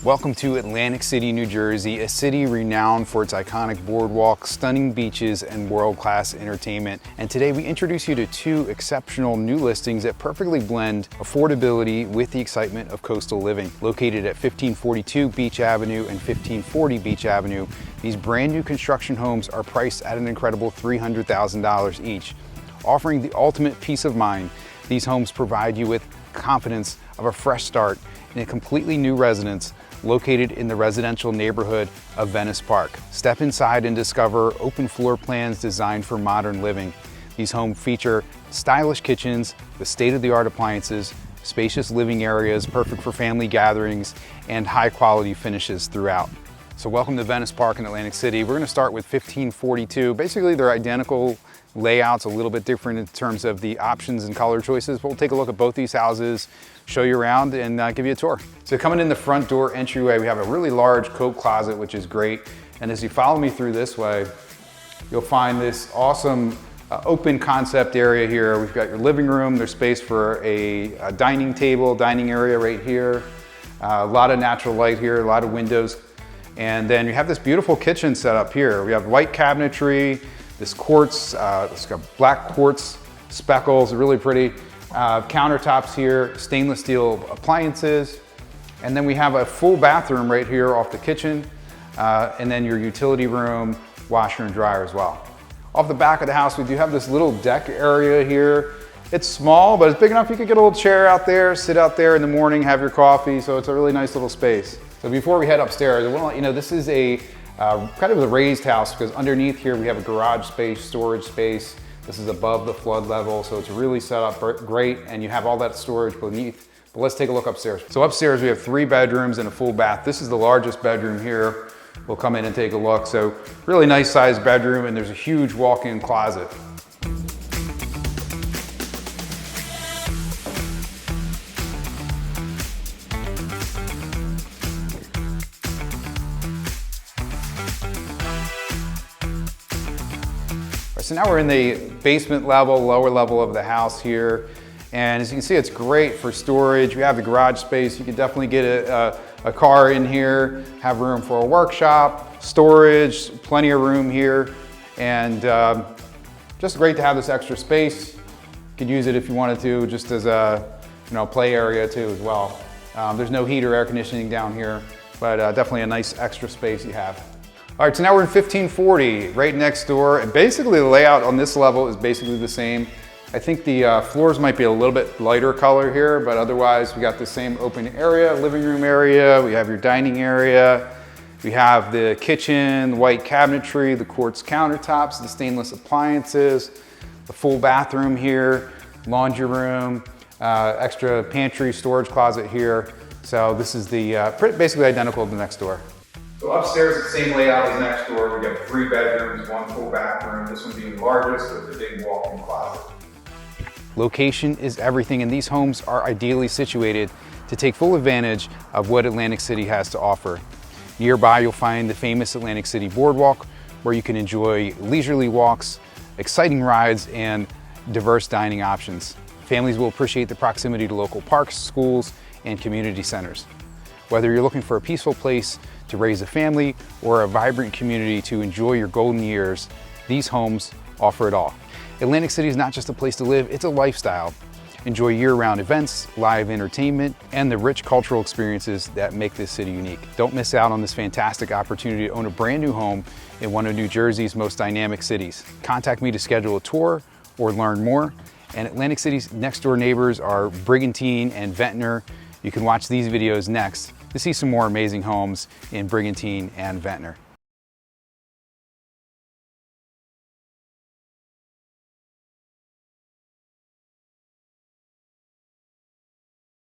Welcome to Atlantic City, New Jersey, a city renowned for its iconic boardwalk, stunning beaches, and world-class entertainment. And today we introduce you to two exceptional new listings that perfectly blend affordability with the excitement of coastal living. Located at 1542 Beach Avenue and 1540 Beach Avenue, these brand new construction homes are priced at an incredible $300,000 each. Offering the ultimate peace of mind, these homes provide you with confidence of a fresh start in a completely new residence located in the residential neighborhood of Venice Park. Step inside and discover open floor plans designed for modern living. These homes feature stylish kitchens with state-of-the-art appliances, spacious living areas perfect for family gatherings, and high-quality finishes throughout. So welcome to Venice Park in Atlantic City. We're going to start with 1542. Basically, they're identical layouts, a little bit different in terms of the options and color choices, but we'll take a look at both these houses, show you around, and give you a tour. So coming in the front door entryway, we have a really large coat closet, which is great. And as you follow me through this way, you'll find this awesome open concept area here. We've got your living room. There's space for a dining table, dining area right here. A lot of natural light here, a lot of windows. And then you have this beautiful kitchen set up here. We have white cabinetry, this quartz, it's got black quartz speckles, really pretty. Countertops here, stainless steel appliances. And then we have a full bathroom right here off the kitchen. And then your utility room, washer and dryer as well. Off the back of the house, we do have this little deck area here. It's small, but it's big enough you could get a little chair out there, sit out there in the morning, have your coffee. So it's a really nice little space. So before we head upstairs, I want to let you know this is a kind of a raised house because underneath here we have a garage space, storage space. This is above the flood level, so it's really set up great, and you have all that storage beneath. But let's take a look upstairs. So upstairs we have 3 bedrooms and a full bath. This is the largest bedroom here. We'll come in and take a look. So really nice sized bedroom, and there's a huge walk-in closet. So now we're in the basement level, lower level of the house here. And as you can see, it's great for storage. We have the garage space. You can definitely get a car in here, have room for a workshop, storage, plenty of room here. And just great to have this extra space. You could use it if you wanted to, just as a play area too as well. There's no heat or air conditioning down here, but definitely a nice extra space you have. All right, so now we're in 1540, right next door, and basically the layout on this level is basically the same. I think the floors might be a little bit lighter color here, but otherwise we got the same open area, living room area, we have your dining area, we have the kitchen, the white cabinetry, the quartz countertops, the stainless appliances, the full bathroom here, laundry room, extra pantry, storage closet here. So this is the basically identical to the next door. So upstairs, the same layout as next door. We have 3 bedrooms, 1 full bathroom. This one being the largest with a big walk-in closet. Location is everything, and these homes are ideally situated to take full advantage of what Atlantic City has to offer. Nearby, you'll find the famous Atlantic City Boardwalk, where you can enjoy leisurely walks, exciting rides, and diverse dining options. Families will appreciate the proximity to local parks, schools, and community centers. Whether you're looking for a peaceful place to raise a family or a vibrant community to enjoy your golden years, these homes offer it all. Atlantic City is not just a place to live, it's a lifestyle. Enjoy year-round events, live entertainment, and the rich cultural experiences that make this city unique. Don't miss out on this fantastic opportunity to own a brand new home in one of New Jersey's most dynamic cities. Contact me to schedule a tour or learn more. And Atlantic City's next door neighbors are Brigantine and Ventnor. You can watch these videos next to see some more amazing homes in Brigantine and Ventnor.